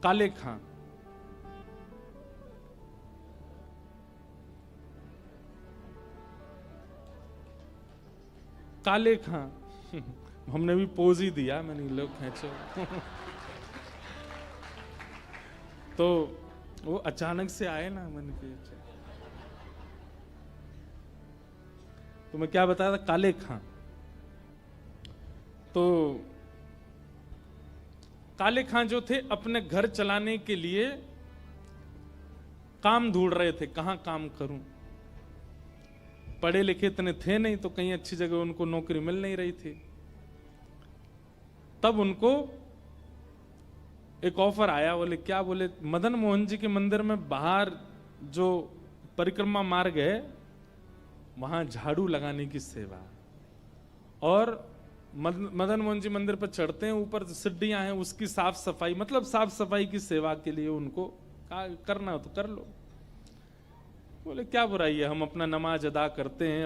काले खां। काले खां हमने भी पोज ही दिया, मैंने लोग खींचो तो वो अचानक से आए ना मन के। तो मैं क्या बताया था, काले खां। तो काले खां जो थे अपने घर चलाने के लिए काम ढूंढ रहे थे, कहां काम करूं। पढ़े लिखे इतने थे नहीं, तो कहीं अच्छी जगह उनको नौकरी मिल नहीं रही थी। तब उनको एक ऑफर आया। बोले क्या? बोले मदन मोहन जी के मंदिर में बाहर जो परिक्रमा मार्ग है वहां झाड़ू लगाने की सेवा, और मदन मोहन जी मंदिर पर चढ़ते हैं, ऊपर सीढ़ियां हैं, उसकी साफ सफाई, मतलब साफ सफाई की सेवा के लिए उनको करना हो तो कर लो। बोले क्या बुराई है, हम अपना नमाज अदा करते हैं,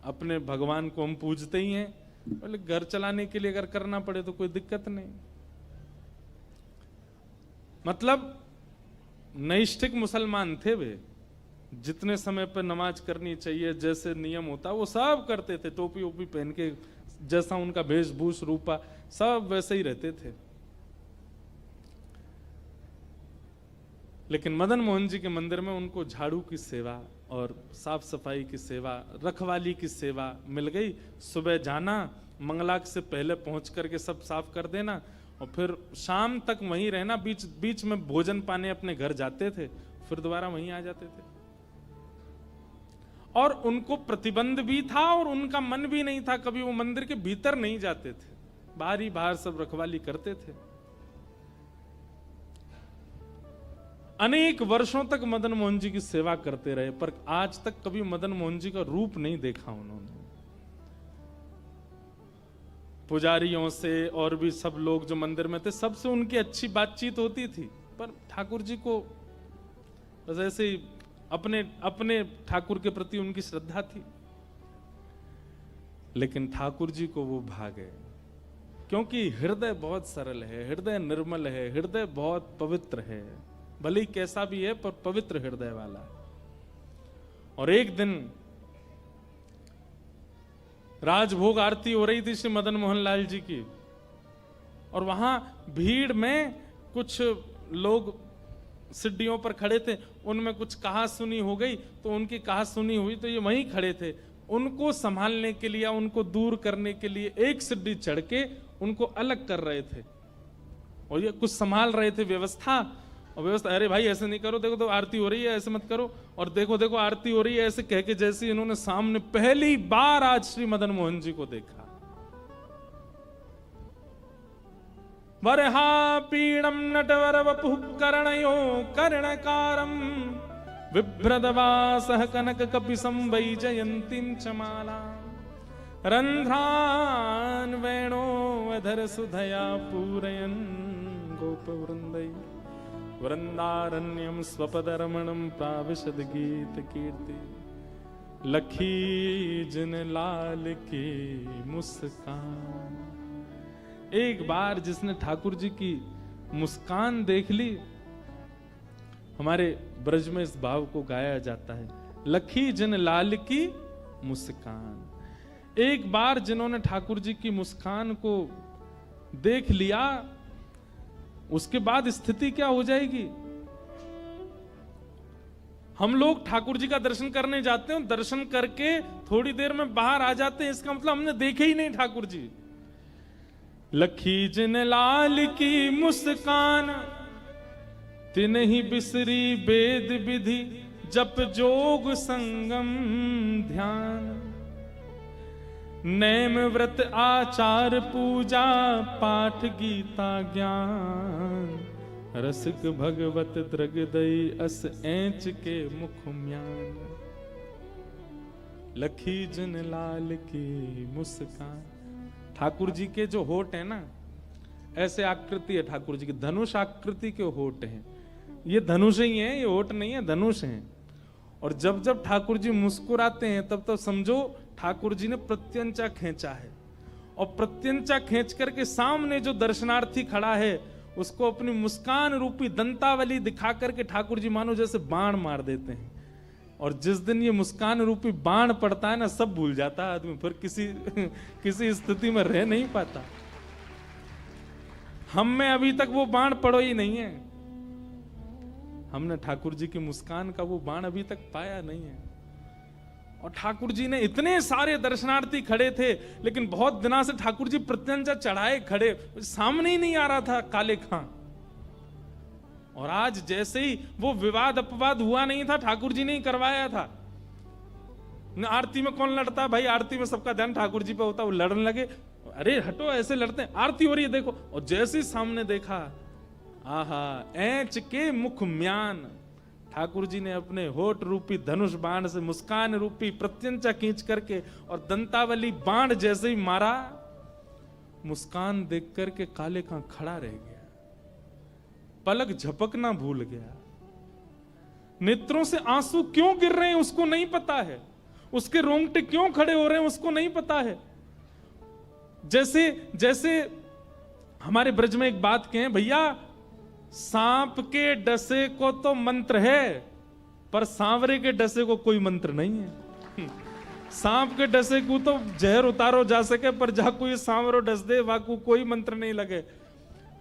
अपने भगवान को हम पूजते ही हैं। बोले घर चलाने के लिए अगर करना पड़े तो कोई दिक्कत नहीं। मतलब नैष्ठिक मुसलमान थे वे, जितने समय पर नमाज करनी चाहिए, जैसे नियम होता वो सब करते थे, टोपी ओपी पहन के, जैसा उनका वेशभूष रूपा सब वैसे ही रहते थे। लेकिन मदन मोहन जी के मंदिर में उनको झाड़ू की सेवा और साफ सफाई की सेवा, रखवाली की सेवा मिल गई। सुबह जाना, मंगलाक से पहले पहुंच करके सब साफ कर देना, और फिर शाम तक वहीं रहना। बीच बीच में भोजन पाने अपने घर जाते थे, फिर दोबारा वहीं आ जाते थे। और उनको प्रतिबंध भी था और उनका मन भी नहीं था, कभी वो मंदिर के भीतर नहीं जाते थे, बाहर ही बाहर सब रखवाली करते थे। अनेक वर्षों तक मदन मोहन जी की सेवा करते रहे, पर आज तक कभी मदन मोहन जी का रूप नहीं देखा उन्होंने। पुजारियों से और भी सब लोग जो मंदिर में थे, सबसे उनकी अच्छी बातचीत होती थी, पर ठाकुर जी को बस ऐसे ही अपने ठाकुर के प्रति उनकी श्रद्धा थी। लेकिन ठाकुर जी को वो भा गए, क्योंकि हृदय बहुत सरल है, हृदय निर्मल है, हृदय बहुत पवित्र है, भले ही कैसा भी है पर पवित्र हृदय वाला है। और एक दिन राजभोग आरती हो रही थी श्री मदन मोहन लाल जी की, और वहां भीड़ में कुछ लोग सीढ़ियों पर खड़े थे, उनमें कुछ कहा सुनी हो गई, तो उनकी कहा सुनी हुई तो ये वहीं खड़े थे। उनको संभालने के लिए, उनको दूर करने के लिए एक सीढ़ी चढ़ के उनको अलग कर रहे थे, और ये कुछ संभाल रहे थे व्यवस्था। और व्यवस्था, अरे भाई ऐसे नहीं करो, देखो तो आरती हो रही है, ऐसे मत करो, और देखो देखो आरती हो रही है, ऐसे कह के जैसे इन्होंने सामने पहली बार आज श्री मदन मोहन जी को देखा। वरहा पीड़म नटवर वपुः कर्णयो कर्णकारम बिभ्रदवासः कनक कपिसं वैजयन्तीं च माला रंध्रान वेणो अधर सुधया पूरयन् गोपवृन्दै वृंदारण्यम स्वपदरमणम प्राविशद गीत कीर्ति लखी जिन लाल की मुस्कान। एक बार जिसने ठाकुर जी की मुस्कान देख ली, हमारे ब्रज में इस भाव को गाया जाता है, लखी जिन लाल की मुस्कान। एक बार जिन्होंने ठाकुर जी की मुस्कान को देख लिया, उसके बाद स्थिति क्या हो जाएगी। हम लोग ठाकुर जी का दर्शन करने जाते हैं, दर्शन करके थोड़ी देर में बाहर आ जाते हैं, इसका मतलब हमने देखे ही नहीं ठाकुर जी। लखी जिन लाल की मुस्कान, तिन ही बिसरी वेद विधि जप जोग संगम ध्यान। नैम व्रत आचार पूजा पाठ गीता ज्ञान। रसिक भगवत द्रगदई अस ऐंच के मुख म्यान। लखी जिन लाल की मुस्कान। ठाकुर जी के जो होठ है ना, ऐसे आकृति है ठाकुर जी की, धनुष आकृति के होठ हैं। ये धनुष ही है, ये होठ नहीं है, धनुष हैं। और जब जब ठाकुर जी मुस्कुराते हैं तब तब समझो ठाकुर जी ने प्रत्यंचा खींचा है, और प्रत्यंचा खींच करके सामने जो दर्शनार्थी खड़ा है उसको अपनी मुस्कान रूपी दंतावली दिखा करके ठाकुर जी मानो जैसे बाण मार देते हैं। और जिस दिन ये मुस्कान रूपी बाण पड़ता है ना, सब भूल जाता है आदमी, फिर किसी स्थिति में रह नहीं पाता। हम में अभी तक वो बाण पड़ो ही नहीं है, हमने ठाकुर जी की मुस्कान का वो बाण अभी तक पाया नहीं है। और ठाकुर जी ने इतने सारे दर्शनार्थी खड़े थे, लेकिन बहुत दिनों से ठाकुर जी प्रत्यंचा चढ़ाए खड़े, सामने ही नहीं आ रहा था काले खां। और आज जैसे ही वो विवाद अपवाद हुआ नहीं था, ठाकुर जी ने ही करवाया था। आरती में कौन लड़ता है भाई, आरती में सबका ध्यान ठाकुर जी पे होता, वो लड़ने लगे, अरे हटो ऐसे लड़ते हैं, आरती हो रही है देखो। और जैसे ही सामने देखा, आहा ऐंच के मुख म्यान, ठाकुर जी ने अपने होठ रूपी धनुष बाण से मुस्कान रूपी प्रत्यंचा खींच करके और दंतावली बाण जैसे ही मारा, मुस्कान देख करके काले खां खड़ा रह गया, पलक झपकना भूल गया। नेत्रों से आंसू क्यों गिर रहे हैं उसको नहीं पता है, उसके रोंगटे क्यों खड़े हो रहे हैं उसको नहीं पता है। जैसे हमारे ब्रज में एक बात कहें, भैया सांप के डसे को तो मंत्र है, पर सांवरे के डसे को कोई मंत्र नहीं है। सांप के डसे को तो जहर उतारो जा सके, पर जा कोई सांवरो डस दे वाकू कोई मंत्र नहीं लगे।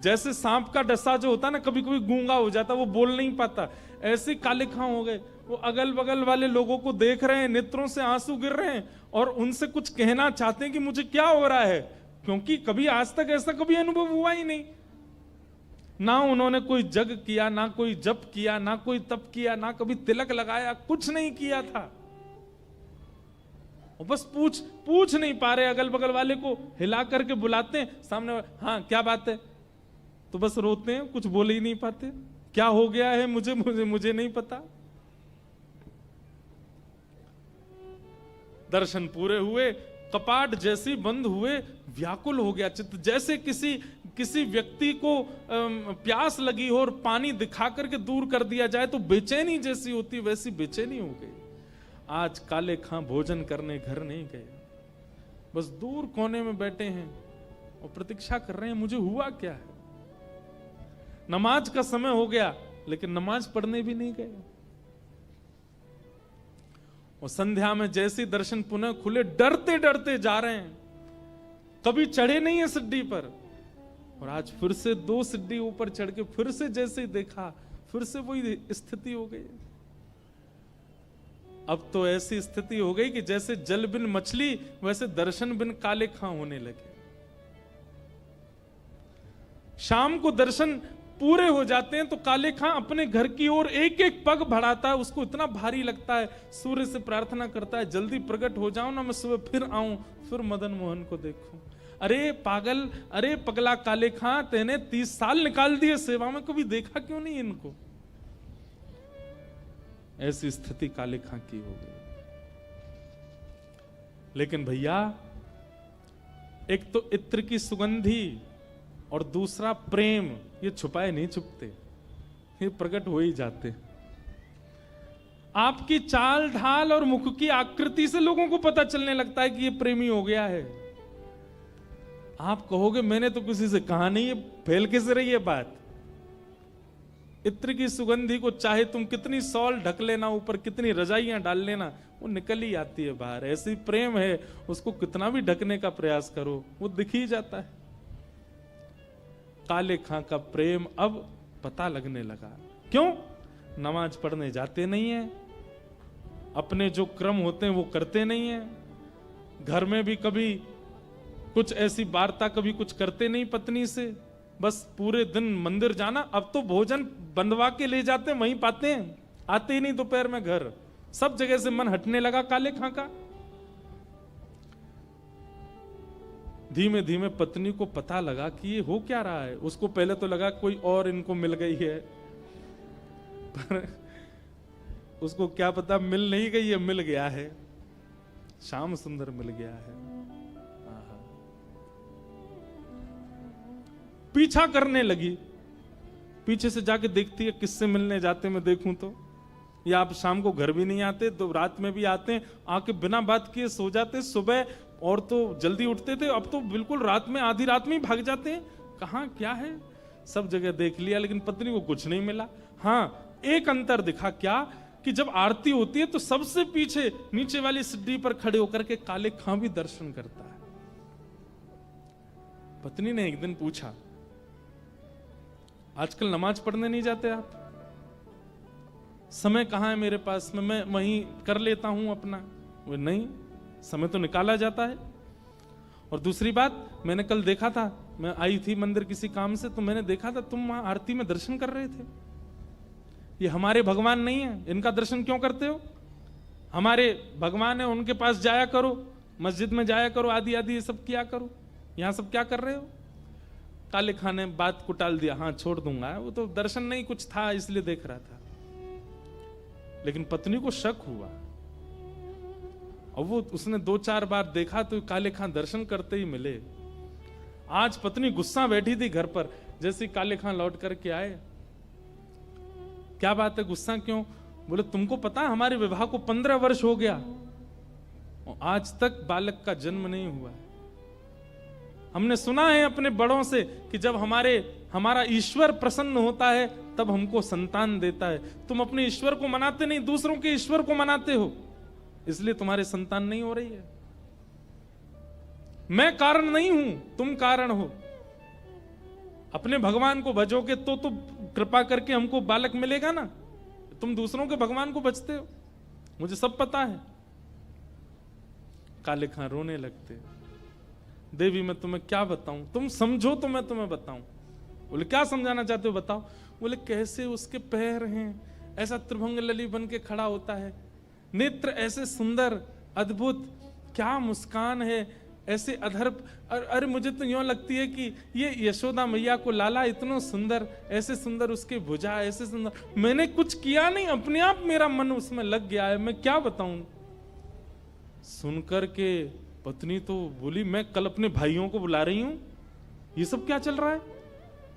जैसे सांप का डसा जो होता है ना, कभी कभी गूंगा हो जाता, वो बोल नहीं पाता, ऐसे काले खां हो गए। वो अगल बगल वाले लोगों को देख रहे हैं, नेत्रों से आंसू गिर रहे हैं, और उनसे कुछ कहना चाहते हैं कि मुझे क्या हो रहा है, क्योंकि कभी आज तक ऐसा कभी अनुभव हुआ ही नहीं। ना उन्होंने कोई जग किया, ना कोई जप किया, ना कोई तप किया, ना कभी तिलक लगाया, कुछ नहीं किया था। और बस पूछ नहीं पा रहे, अगल बगल वाले को हिला करके बुलाते हैं, सामने हाँ क्या बात है, तो बस रोते हैं, कुछ बोल ही नहीं पाते। क्या हो गया है मुझे नहीं पता। दर्शन पूरे हुए, कपाट जैसे बंद हुए, व्याकुल हो गया चित्त, जैसे किसी व्यक्ति को प्यास लगी हो और पानी दिखा करके दूर कर दिया जाए तो बेचैनी जैसी होती, वैसी बेचैनी हो गई। आज काले खां भोजन करने घर नहीं गए, बस दूर कोने में बैठे हैं और प्रतीक्षा कर रहे हैं, मुझे हुआ क्या है। नमाज का समय हो गया, लेकिन नमाज पढ़ने भी नहीं गए। और संध्या में जैसे दर्शन पुनः खुले, डरते डरते जा रहे हैं, कभी चढ़े नहीं है सिड्डी पर, और आज फिर से 2 सिड्डी ऊपर चढ़ के फिर से जैसे देखा, फिर से वही स्थिति हो गई। अब तो ऐसी स्थिति हो गई कि जैसे जल बिन मछली, वैसे दर्शन बिन काले खां होने लगे। शाम को दर्शन पूरे हो जाते हैं तो काले खां अपने घर की ओर एक एक पग बढ़ाता है, उसको इतना भारी लगता है, सूर्य से प्रार्थना करता है, जल्दी प्रकट हो जाओ ना, मैं सुबह फिर आऊं, फिर मदन मोहन को देखूं। अरे पागल, अरे पगला काले खां, तेने 30 साल निकाल दिए सेवा में, कभी देखा क्यों नहीं इनको। ऐसी स्थिति काले खां की हो गई। लेकिन भैया, एक तो इत्र की सुगंधी और दूसरा प्रेम, ये छुपाए नहीं छुपते, ये प्रकट हो ही जाते। आपकी चाल ढाल और मुख की आकृति से लोगों को पता चलने लगता है कि ये प्रेमी हो गया है। आप कहोगे मैंने तो किसी से कहा नहीं, ये फैल कैसे रही है बात। इत्र की सुगंधी को चाहे तुम कितनी सॉल ढक लेना ऊपर, कितनी रजाइयां डाल लेना, वो निकल ही आती है बाहर। ऐसी प्रेम है, उसको कितना भी ढकने का प्रयास करो वो दिख ही जाता है। काले खां का प्रेम अब पता लगने लगा। क्यों? नमाज पढ़ने जाते नहीं है, अपने जो क्रम होते हैं वो करते नहीं है, घर में भी कभी कुछ ऐसी वार्ता कभी कुछ करते नहीं पत्नी से, बस पूरे दिन मंदिर जाना। अब तो भोजन बनवा के ले जाते हैं, वहीं पाते हैं, आते ही नहीं दोपहर में घर। सब जगह से मन हटने लगा काले खां का। धीमे धीमे पत्नी को पता लगा कि ये हो क्या रहा है। उसको पहले तो लगा कोई और इनको मिल गई है, पर उसको क्या पता मिल नहीं गई है, मिल गया है, श्याम सुंदर मिल गया है। पीछा करने लगी, पीछे से जाके देखती है किससे मिलने जाते मैं देखूं तो, या आप शाम को घर भी नहीं आते तो रात में भी आते हैं, आके बिना बात किए सो जाते। सुबह और तो जल्दी उठते थे, अब तो बिल्कुल रात में, आधी रात में ही भाग जाते हैं। कहाँ क्या है, सब जगह देख लिया, लेकिन पत्नी को कुछ नहीं मिला। हाँ, एक अंतर दिखा, क्या कि जब आरती होती है तो सबसे पीछे नीचे वाली सीढ़ी पर खड़े होकर के काले खां भी दर्शन करता है। पत्नी ने एक दिन पूछा, आजकल नमाज पढ़ने नहीं जाते आप? समय कहां है मेरे पास में, मैं वहीं कर लेता हूं अपना। वो नहीं, समय तो निकाला जाता है। और दूसरी बात, मैंने कल देखा था, मैं आई थी मंदिर किसी काम से, तो मैंने देखा था तुम वहां आरती में दर्शन कर रहे थे। ये हमारे भगवान नहीं है, इनका दर्शन क्यों करते हो? हमारे भगवान है, उनके पास जाया करो, मस्जिद में जाया करो, आदि आदि ये सब किया करो, यहां सब क्या कर रहे हो? काले खां ने बात को टाल दिया, हाँ छोड़ दूंगा, वो तो दर्शन नहीं कुछ था इसलिए देख रहा था। लेकिन पत्नी को शक हुआ, और वो उसने 2-4 बार देखा तो काले खां दर्शन करते ही मिले। आज पत्नी गुस्सा बैठी थी घर पर, जैसे काले खां लौट करके आए, क्या बात है, गुस्सा क्यों? बोले तुमको पता हमारे विवाह को 15 वर्ष हो गया और आज तक बालक का जन्म नहीं हुआ है। हमने सुना है अपने बड़ों से कि जब हमारा ईश्वर प्रसन्न होता है तब हमको संतान देता है। तुम अपने ईश्वर को मनाते नहीं, दूसरों के ईश्वर को मनाते हो, इसलिए तुम्हारे संतान नहीं हो रही है। मैं कारण नहीं हूं, तुम कारण हो। अपने भगवान को भजोगे तो कृपा करके हमको बालक मिलेगा ना। तुम दूसरों के भगवान को भजते हो, मुझे सब पता है। काले खां रोने लगते, देवी मैं तुम्हें क्या बताऊं, तुम समझो तो मैं तुम्हें बताऊं। बोले क्या समझाना चाहते हो बताओ। बोले कैसे उसके पैर हैं, ऐसा त्रिभंग लली बन के खड़ा होता है, नेत्र ऐसे सुंदर अद्भुत, क्या मुस्कान है, ऐसे अधर, अरे मुझे तो यूं लगती है कि ये यशोदा मैया को लाला इतना सुंदर, ऐसे सुंदर उसके भुजा, ऐसे सुंदर। मैंने कुछ किया नहीं, अपने आप मेरा मन उसमें लग गया है, मैं क्या बताऊं। सुनकर के पत्नी तो बोली मैं कल अपने भाइयों को बुला रही हूं, ये सब क्या चल रहा है?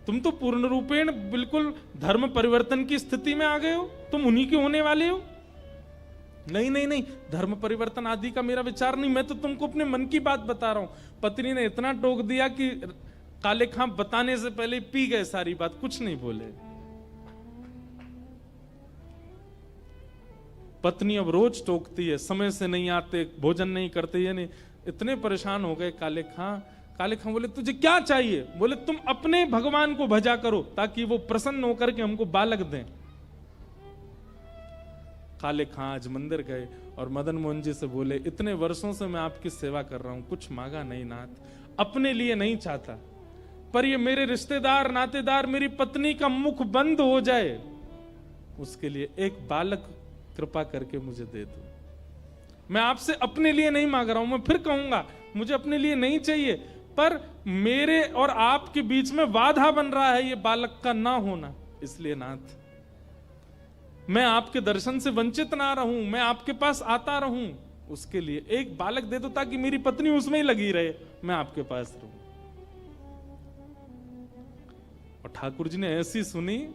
तुम तो पूर्ण रूपेण बिल्कुल धर्म परिवर्तन की स्थिति में आ गए हो, तुम उन्हीं के होने वाले हो। नहीं नहीं नहीं, धर्म परिवर्तन आदि का मेरा विचार नहीं, मैं तो तुमको अपने मन की बात बता रहा हूं। पत्नी ने इतना टोक दिया कि काले खां बताने से पहले पी गए सारी बात, कुछ नहीं बोले। पत्नी अब रोज टोकती है, समय से नहीं आते, भोजन नहीं करते, ये नहीं। इतने परेशान हो गए काले खां। काले खां बोले तुझे क्या चाहिए? बोले तुम अपने भगवान को भजा करो ताकि वो प्रसन्न होकर के हमको बालक दें। काले खां आज मंदिर गए और मदन मोहन जी से बोले इतने वर्षों से मैं आपकी सेवा कर रहा हूं, कुछ मांगा नहीं नाथ, अपने लिए नहीं चाहता, पर ये मेरे रिश्तेदार नातेदार मेरी पत्नी का मुख बंद हो जाए, उसके लिए एक बालक कृपा करके मुझे दे दो। मैं आपसे अपने लिए नहीं मांग रहा हूं, मैं फिर कहूंगा मुझे अपने लिए नहीं चाहिए, पर मेरे और आपके बीच में बाधा बन रहा है ये बालक का ना होना, इसलिए नाथ मैं आपके दर्शन से वंचित ना रहूं, मैं आपके पास आता रहूं, उसके लिए एक बालक दे दो ताकि मेरी पत्नी उसमें ही लगी रहे, मैं आपके पास रहूं। और ठाकुर जी ने ऐसी सुनी,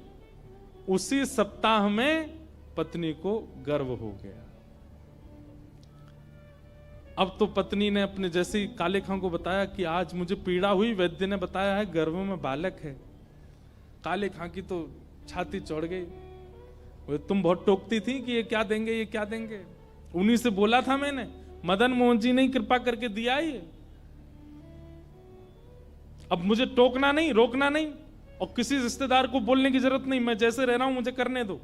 उसी सप्ताह में पत्नी को गर्व हो गया। अब तो पत्नी ने अपने जैसे काले खां को बताया कि आज मुझे पीड़ा हुई, वैद्य ने बताया है गर्भ में बालक है। काले खां की तो छाती चौड़ गई, तुम बहुत टोकती थी कि ये क्या देंगे ये क्या देंगे, उन्हीं से बोला था मैंने, मदन मोहन जी ने कृपा करके दिया ये, अब मुझे टोकना नहीं, रोकना नहीं, और किसी रिश्तेदार को बोलने की जरूरत नहीं, मैं जैसे रह रहा हूं मुझे करने दो।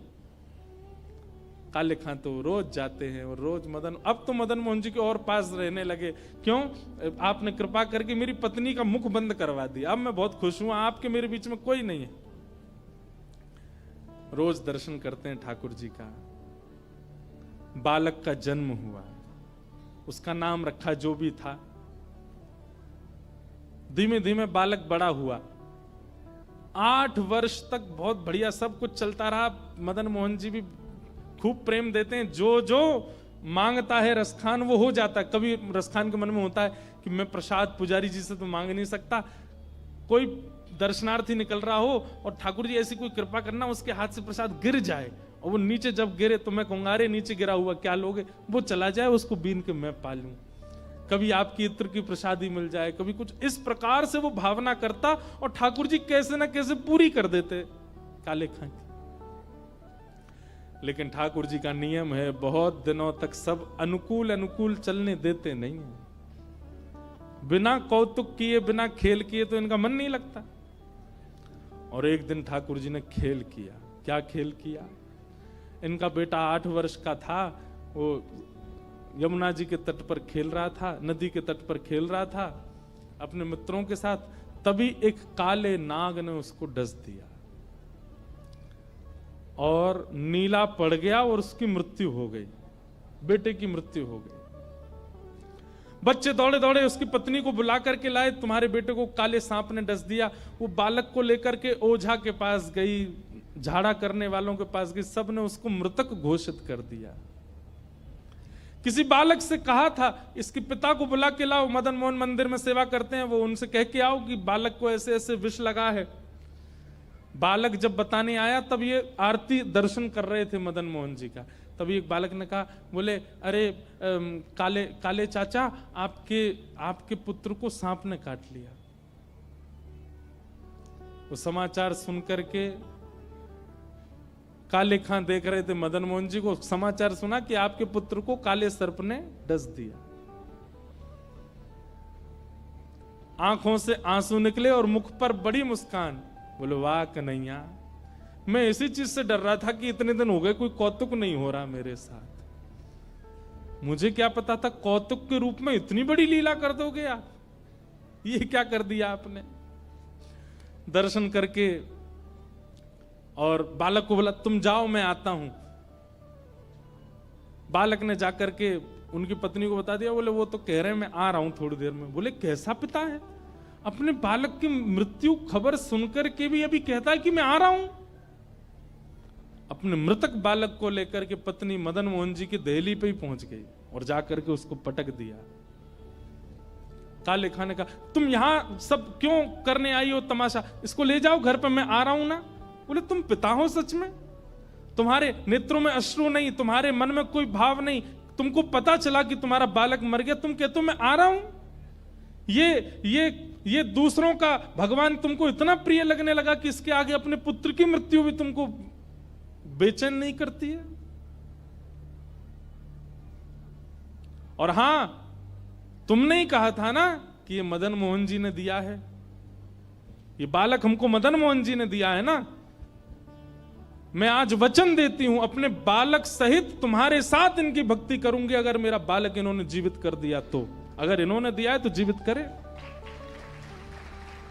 काले खां तो रोज जाते हैं और रोज अब तो मदन मोहन जी के और पास रहने लगे, क्यों? आपने कृपा करके मेरी पत्नी का मुख बंद करवा दिया, अब मैं बहुत खुश हूं, आपके मेरे बीच में कोई नहीं है। रोज दर्शन करते हैं ठाकुर जी का। बालक का जन्म हुआ, उसका नाम रखा जो भी था। धीमे धीमे बालक बड़ा हुआ, 8 वर्ष तक बहुत बढ़िया सब कुछ चलता रहा। मदन मोहन जी भी खूब प्रेम देते हैं, जो जो मांगता है रसखान वो हो जाता है। कभी रसखान के मन में होता है कि मैं प्रसाद पुजारी जी से तो मांग नहीं सकता, कोई दर्शनार्थी निकल रहा हो और ठाकुर जी ऐसी कोई कृपा करना उसके हाथ से प्रसाद गिर जाए, और वो नीचे जब गिरे तो मैं कहूंगा अरे नीचे गिरा हुआ क्या लोगे, वो चला जाए, उसको बीन के मैं पालूं। कभी आपकी इत्र की प्रसादी मिल जाए, कभी कुछ, इस प्रकार से वो भावना करता और ठाकुर जी कैसे ना कैसे पूरी कर देते काले खां की। लेकिन ठाकुर जी का नियम है, बहुत दिनों तक सब अनुकूल अनुकूल चलने देते नहीं है। बिना कौतुक किए, बिना खेल किए तो इनका मन नहीं लगता। और एक दिन ठाकुर जी ने खेल किया। क्या खेल किया? इनका बेटा 8 वर्ष का था, वो यमुना जी के तट पर खेल रहा था, नदी के तट पर खेल रहा था अपने मित्रों के साथ। तभी एक काले नाग ने उसको डस दिया और नीला पड़ गया और उसकी मृत्यु हो गई, बेटे की मृत्यु हो गई। बच्चे दौड़े दौड़े उसकी पत्नी को बुला करके लाए, तुम्हारे बेटे को काले सांप ने डस दिया। वो बालक को लेकर के ओझा के पास गई, झाड़ा करने वालों के पास गई, सबने उसको मृतक घोषित कर दिया। किसी बालक से कहा था इसके पिता को बुला के लाओ, मदन मोहन मंदिर में सेवा करते हैं, वो उनसे कह के आओ कि बालक को ऐसे ऐसे विष लगा है। बालक जब बताने आया तब ये आरती दर्शन कर रहे थे मदन मोहन जी का। तभी एक बालक ने कहा, बोले अरे काले काले चाचा, आपके पुत्र को सांप ने काट लिया। वो समाचार सुनकर के काले खां देख रहे थे मदन मोहन जी को, समाचार सुना कि आपके पुत्र को काले सर्प ने डस दिया। आंखों से आंसू निकले और मुख पर बड़ी मुस्कान। बोले वाह कन्हैया, मैं इसी चीज से डर रहा था कि इतने दिन हो गए कोई कौतुक नहीं हो रहा मेरे साथ। मुझे क्या पता था कौतुक के रूप में इतनी बड़ी लीला कर दोगे आप। ये क्या कर दिया आपने। दर्शन करके और बालक को बोला तुम जाओ मैं आता हूं। बालक ने जाकर के उनकी पत्नी को बता दिया। बोले वो तो कह रहे हैं मैं आ रहा हूं थोड़ी देर में। बोले कैसा पिता है, अपने बालक की मृत्यु खबर सुनकर के भी अभी कहता है कि मैं आ रहा हूं। अपने मृतक बालक को लेकर के पत्नी मदन मोहन जी की देहली पे ही पहुंच गई और जाकर के उसको पटक दिया। काले खां ने कहा तुम यहां सब क्यों करने आई हो तमाशा, इसको ले जाओ घर पे, मैं आ रहा हूं ना। बोले तुम पिता हो सच में, तुम्हारे नेत्रों में अश्रु नहीं, तुम्हारे मन में कोई भाव नहीं, तुमको पता चला कि तुम्हारा बालक मर गया, तुम कहते हो मैं आ रहा हूं। ये दूसरों का भगवान तुमको इतना प्रिय लगने लगा कि इसके आगे अपने पुत्र की मृत्यु भी तुमको बेचैन नहीं करती है। और हां, तुमने ही कहा था ना कि ये मदन मोहन जी ने दिया है, ये बालक हमको मदन मोहन जी ने दिया है ना। मैं आज वचन देती हूं अपने बालक सहित तुम्हारे साथ इनकी भक्ति करूंगी, अगर मेरा बालक इन्होंने जीवित कर दिया तो। अगर इन्होंने दिया है तो जीवित करे।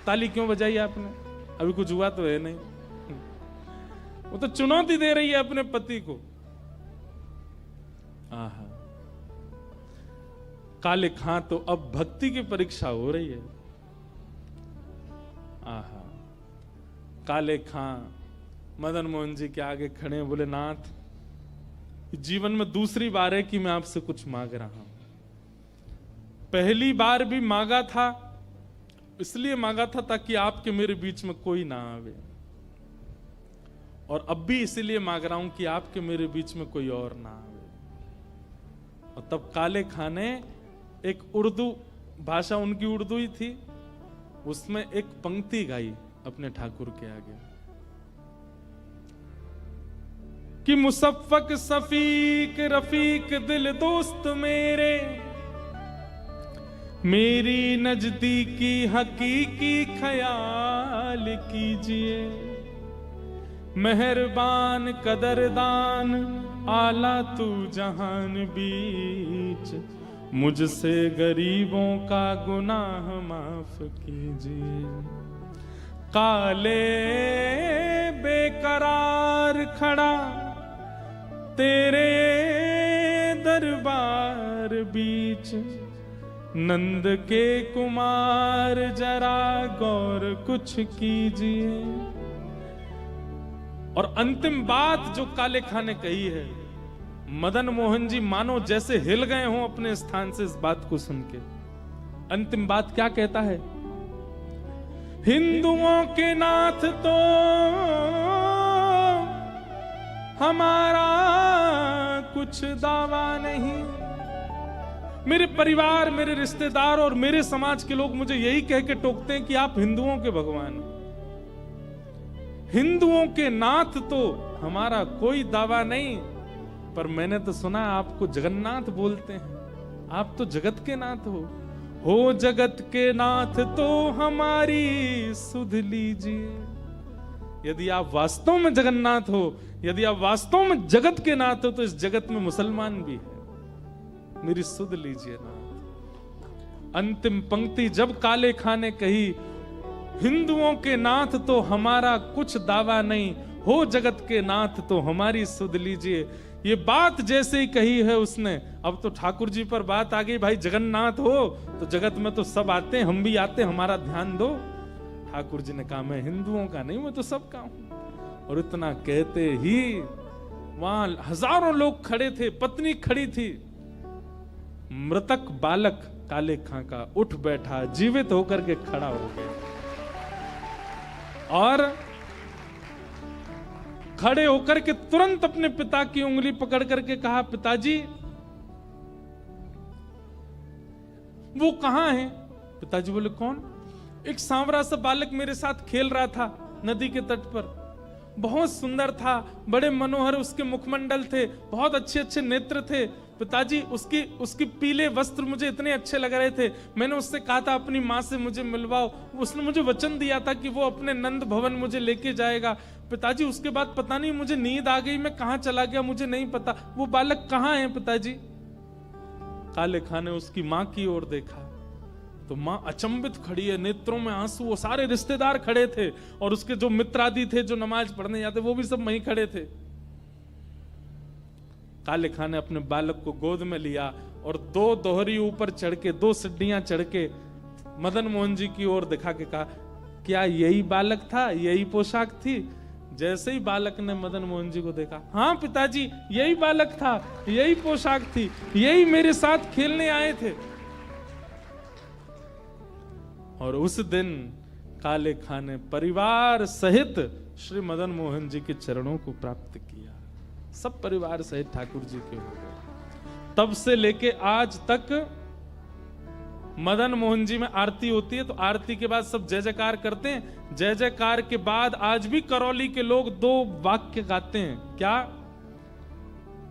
ताली क्यों बजाई आपने, अभी कुछ हुआ तो है नहीं। वो तो चुनौती दे रही है अपने पति को। आहा, काले खां तो अब भक्ति की परीक्षा हो रही है। आहा, काले खां मदन मोहन जी के आगे खड़े, बोले नाथ, जीवन में दूसरी बार है कि मैं आपसे कुछ मांग रहा हूं। पहली बार भी मांगा था, इसलिए मांगा था ताकि आपके मेरे बीच में कोई ना आवे, और अब भी इसीलिए मांग रहा हूं कि आपके मेरे बीच में कोई और ना आवे। और तब काले खां ने एक उर्दू भाषा, उनकी उर्दू ही थी, उसमें एक पंक्ति गाई अपने ठाकुर के आगे कि मुसफ़्फ़क सफीक रफीक दिल दोस्त मेरे, मेरी नजदीकी हकीकी ख्याल कीजिए, मेहरबान कदरदान आला तू जहान बीच, मुझसे गरीबों का गुनाह माफ कीजिए। काले बेकरार खड़ा तेरे दरबार बीच, नंद के कुमार जरा गौर कुछ कीजिए। और अंतिम बात जो काले खां ने कही है, मदन मोहन जी मानो जैसे हिल गए हों अपने स्थान से इस बात को सुन के। अंतिम बात क्या कहता है, हिंदुओं के नाथ तो हमारा कुछ दावा नहीं, मेरे परिवार, मेरे रिश्तेदार और मेरे समाज के लोग मुझे यही कह के टोकते हैं कि आप हिंदुओं के भगवान हो। हिंदुओं के नाथ तो हमारा कोई दावा नहीं, पर मैंने तो सुना आपको जगन्नाथ बोलते हैं। आप तो जगत के नाथ हो जगत के नाथ तो हमारी सुध लीजिए। यदि आप वास्तव में जगन्नाथ हो, यदि आप वास्तव में जगत के नाथ हो, तो इस जगत में मुसलमान भी है, मेरी सुध लीजिए नाथ। अंतिम पंक्ति जब काले खां ने कही, हिंदुओं के नाथ तो हमारा कुछ दावा नहीं, हो जगत के नाथ तो हमारी सुध लीजिए, ये बात जैसे ही कही है उसने, अब तो ठाकुर जी पर बात आ गई, भाई जगन्नाथ हो तो जगत में तो सब आते हैं, हम भी आते हैं, हमारा ध्यान दो। ठाकुर जी ने कहा मैं हिंदुओं का नहीं, मैं तो सबका हूं। और इतना कहते ही वहां हजारों लोग खड़े थे, पत्नी खड़ी थी। मृतक बालक काले खां का उठ बैठा, जीवित होकर के खड़ा हो गया और खड़े होकर के तुरंत अपने पिता की उंगली पकड़ करके कहा, पिताजी वो कहां है? पिताजी बोले कौन? एक सांवरा सा बालक मेरे साथ खेल रहा था नदी के तट पर, बहुत सुंदर था, बड़े मनोहर उसके मुखमंडल थे, बहुत अच्छे अच्छे नेत्र थे। पिताजी उसकी पीले वस्त्र मुझे इतने अच्छे लग रहे थे, मैंने उससे कहा था अपनी माँ से मुझे मिलवाओ, उसने मुझे वचन दिया था कि वो अपने नंद भवन मुझे लेके जाएगा। पिताजी उसके बाद पता नहीं मुझे नींद आ गई, मैं कहां चला गया मुझे नहीं पता, वो बालक कहां है पिताजी? काले खां ने उसकी माँ की ओर देखा तो माँ अचंभित खड़ी है, नेत्रों में आंसू। वो सारे रिश्तेदार खड़े थे और उसके जो मित्र आदि थे जो नमाज पढ़ने जाते वो भी सब वहीं खड़े थे। काले खां ने अपने बालक को गोद में लिया और दो दोहरी ऊपर चढ़ के, दो सीढ़ियां चढ़ के मदन मोहन जी की ओर दिखा के कहा, क्या यही बालक था, यही पोशाक थी? जैसे ही बालक ने मदन मोहन जी को देखा, हाँ पिताजी यही बालक था, यही पोशाक थी, यही मेरे साथ खेलने आए थे। और उस दिन काले खां ने परिवार सहित श्री मदन मोहन जी के चरणों को प्राप्त किया। सब परिवार सहित ठाकुर जी के हो गए। तब से लेके आज तक मदन मोहन जी में आरती होती है तो आरती के बाद सब जय जयकार करते हैं। जय जयकार के बाद आज भी करौली के लोग दो वाक्य गाते हैं। क्या?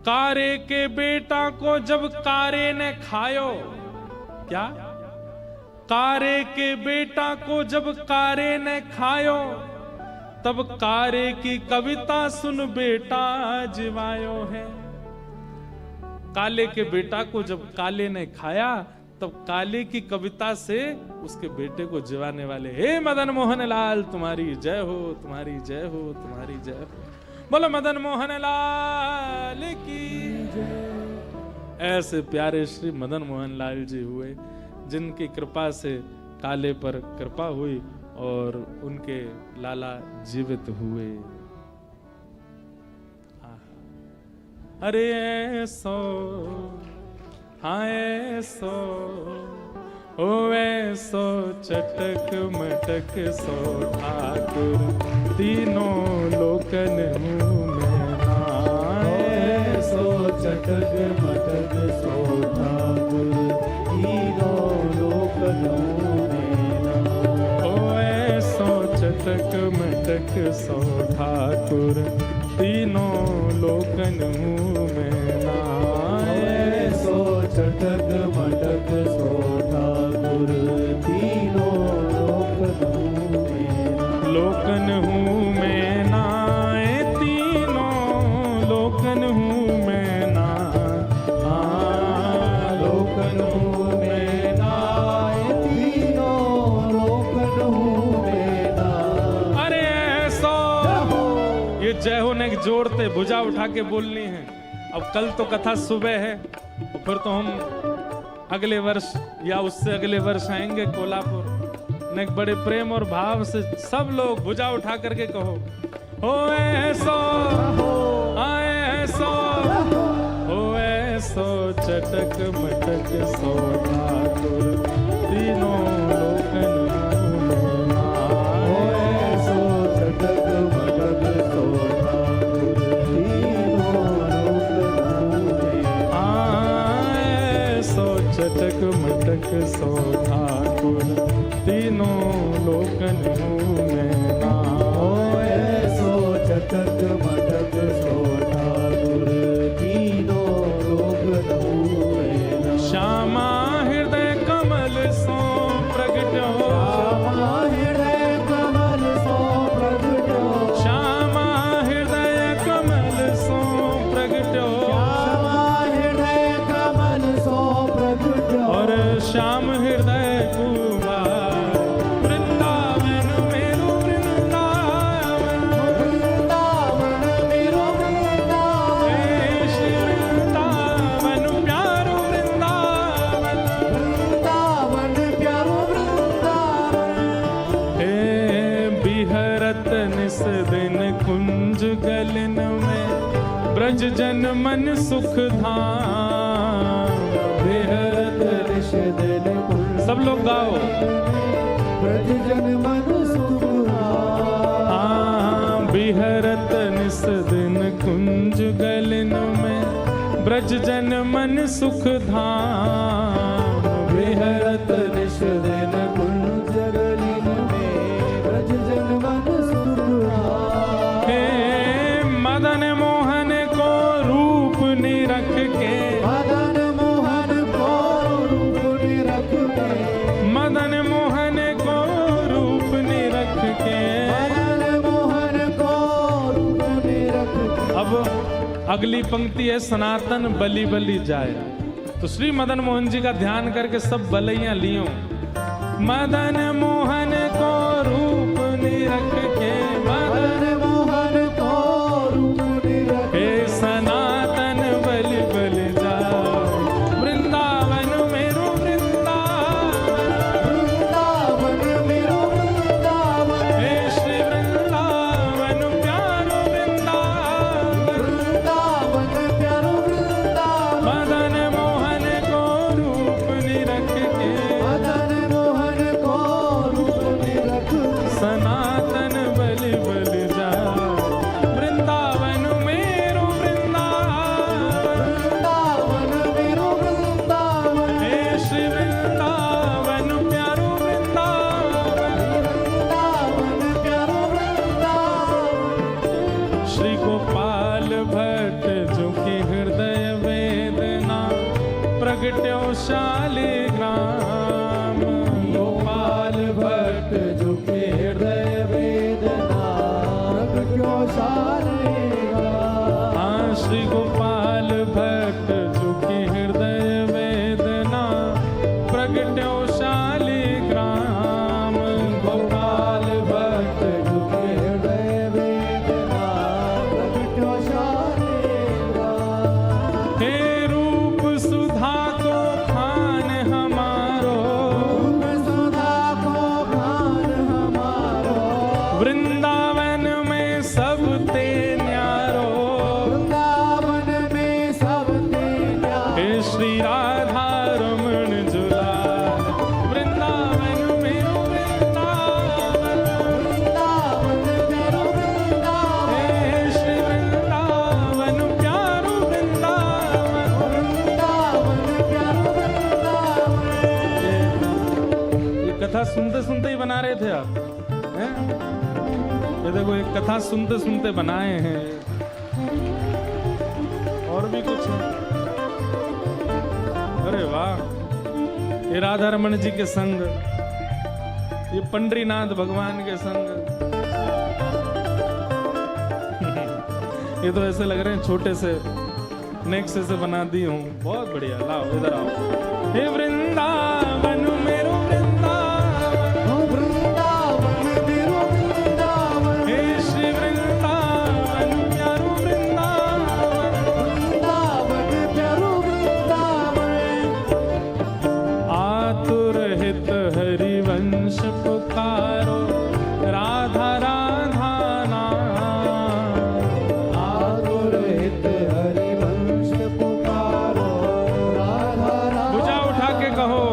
कारे के बेटा को जब कारे ने खायो, क्या? कारे के बेटा को जब कारे ने खायो, तब कारे की कविता सुन बेटा जिवायो है। काले के बेटा को जब काले ने खाया तब काले की कविता से उसके बेटे को जिवाने वाले, हे मदन मोहन लाल तुम्हारी जय हो, तुम्हारी जय हो, तुम्हारी जय हो, बोलो मदन मोहन लाल की जय। ऐसे प्यारे श्री मदन मोहन लाल जी हुए जिनकी कृपा से काले पर कृपा हुई और उनके लाला जीवित हुए। अरे ऐसो हाँ ऐसो ओ ऐसो चटक मटक सो ठाकुर तीनों लोकन मुँह में ना। ऐसो चटक मटक सो ठाकुर तीनों लोकन मुँह में ना। ओ ऐसो चटक मटक सो ठाकुर तीनों लोकन मुँह में ना। ऐसो चटक मटक सो ठाकुर तीनों लोकन मुँह में ना। लोकन हूँ मैं ना, तीनों लोकन हूँ मैं ना। लोकन हूँ मैं ना, तीनों लोकन हूँ मैं ना। अरे ऐसो ये जय हो ने जोड़ते भुजा उठा के बोलनी है। अब कल तो कथा सुबह है, फिर तो हम अगले वर्ष या उससे अगले वर्ष आएंगे कोल्हापुर। ने बड़े प्रेम और भाव से सब लोग भुजा उठा करके कहो, हो ऐसो ऐसो हो ऐसो चटक मटक सो ठाकुर तीनों लोकन मुँह में ना। हो ऐसो चटक मटक सो ठाकुर तीनों लोकन मुँह में ना। ऐसो सो ठाकुर तीनों लोकन में नाम। होए सो चटक मटक सो ठाकुर तीनों लोकन में नाम। श्यामा हृदय कमल सो प्रगट्यो। श्यामा हृदय कमल सो प्रगट्यो। श्यामा हृदय कमल सो प्रगट्यो। श्यामा हृदय कमल सो प्रगट्यो। और श्याम हृदय कुमार वृंदावन मेरो वृंदावन। वृंदावन मेरो वृंदावन। हे श्री वृंदावन प्यारो वृंदावन। वृंदावन प्यारो वृंदावन। हे बिहरत निस दिन कुंज गलन में ब्रज जन मन सुख धाम। बिहरत निश दिन कुंज सब लोग गाओ। ब्रज जन मन सुख हाँ, बिहरत निस दिन कुंज गलन में ब्रज जन मन सुख धाम। बिहरत निश दिन कुंज गलिन में ब्रज जन मन सुख हे मदन मोहन को रूप निरख के। मदन मोहन को रूप निरख के। मदन मोहन को रूप निरख के। मदन मोहन को रूप निरख के। अब अगली पंक्ति है सनातन बलि बलि जाए। तो श्री मदन मोहन जी का ध्यान करके सब बलैया लियो। मदन मोहन को रूप निरख के। मदन मोहन को रूप निरख हे सनातन बलि बलि जाओ। वृंदावन मेरो वृंदावन। वृंदावन मेरो वृंदावन। हे श्री वृंदावन प्यारो वृंदावन। वृंदावन प्यारो वृंदावन। मदन मोहन को रूप निरख के। मदन मोहन को रूप निरख के। सनातन बलि बलि जाओ। वृंदावन मेरो वृंदावन। वृंदावन मेरो वृंदावन। हे श्री वृंदावन प्यारो वृंदावन। वृंदावन प्यारो वृंदावन। श्री गोपाल भट्ट जो कि हृदय वेदना प्रगट्यो शालिग्राम। गोपाल भट्ट जो के हृदय वेदना प्रगट्यो शालिग्राम। हाँ, श्री गोपाल भट्ट जो कि हृदय वेदना प्रगट्यो शालिग्राम। गोपाल भट्ट जो के हृदय वेदना प्रगट्यो शालिग्राम। हे रूप सुधा को खान हमारो। रूप सुधा को खान हमारो। वृंदावन में सब ते न्यारो। वृंदावन में सब ते न्यारो। हे श्री राधा रमण जुलाल। वृंदावन मेरो वृंदावन। वृंदावन प्यारो वृंदावन। हे श्री वृंदावन प्यारो वृंदावन। वृंदावन प्यारो वृंदावन। ये कथा सुनते सुनते ही बना रहे थे आप हैं? ये देखो एक कथा सुनते सुनते बनाए हैं। और भी कुछ है? अरे वाह, ये राधा रमण जी के संग, ये पंडरीनाथ भगवान के संग। ये तो ऐसे लग रहे हैं छोटे से नेक्स्ट से बना दी हूँ। बहुत बढ़िया, लाओ इधर आओ। हे वृंदावन मेरो वृंदावन। वृंदावन मेरो वृंदावन। हे श्री वृंदावन प्यारो वृंदावन। वृंदावन प्यारो वृंदावन। आतुर हित हरिवंश पुकारो राधा राधा नाम। आतुर हित हरिवंश पुकारो राधा राधा। भुजा उठा के कहो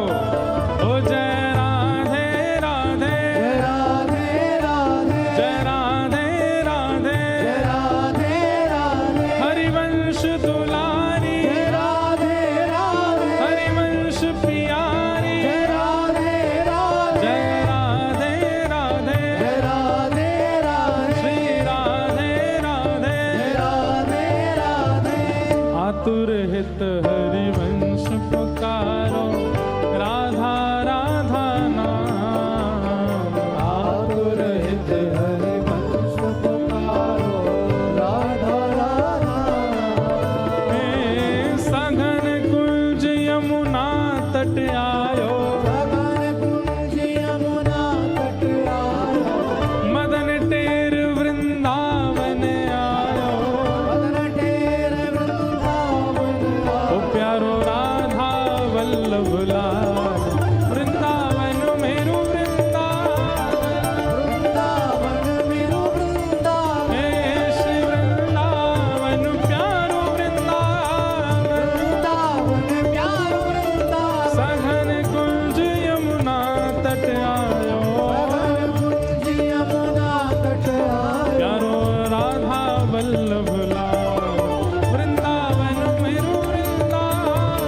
आतुर हित हरिवंश पुकारो, राधा राधा नाम। आतुर हित हरिवंश पुकारो, राधा राधा। हे सघन कुंज यमुना तट आयो, सघन कुंज यमुना तट आयो, मदन टेर वृंदावन आयो। मदन टेर वृंदावन आयो। ओ प्यारो राधा वल्लभ लाल, वृंदावन मेरू वृंदावन। वृंदावन मेरू वृंदावन। हे श्री वृंदावन प्यारो वृंदावन। वृंदावन प्यारो वृंदावन। सघन कुंज यमुना तट आयो, सघन कुंज यमुना तट आयो। प्यारो राधा वल्लभ लाल, वृंदावन मेरू वृंदावन।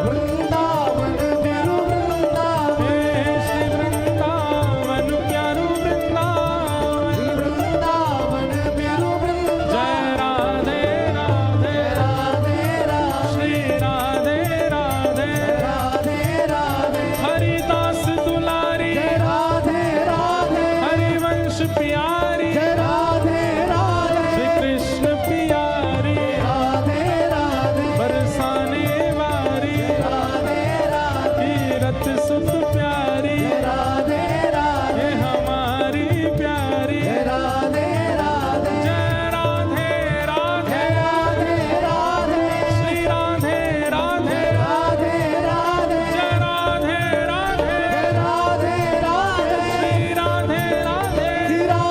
वृंदावन मेरू वृंदावन। हे श्री वृंदावन प्यारो वृंदावन। वृंदावन मेरू वृंदावन। जय राधे राधे, राधे राधे। श्री राधे राधे। राधे राधे। हरिदास दुलारी, जय राधे राधे। हरिवंश प्यारी, जय राधे राधे। श्री कृष्ण प्यारी, राधे राधे। बरसाने वारी, राधे राधे। तीरथ सुत प्यारी, राधे राधे। ये हमारी प्यारी। जय राधे राधे। जय राधे राधे, राधे राधे। श्री राधे राधे। राधे राधे। जय राधे राधे, राधे राधे। श्री राधे राधे। राधे राधे।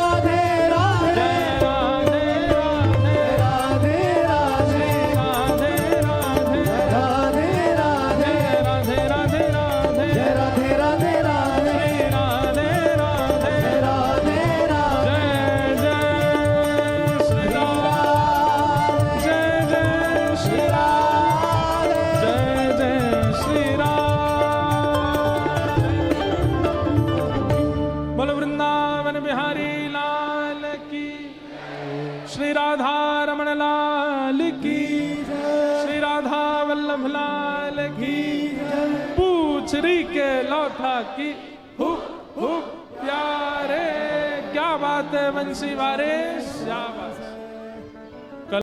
जय राधे राधे, राधे राधे। राधे राधे। राधे राधे। जय राधे राधे राधे, जय राधे राधे राधे। श्री राधे राधे। राधे राधे। जय जय श्री राम, जय जय श्री राम, जय जय श्री राम। बोलो वृंदावन बिहारी लाल की, श्री राधा रमण लाल की, श्री राधा वल्लभ लाल की, पूछरी के लौथा की। हुप हुप प्यारे, क्या बात है बंसी वारे, शाबाश।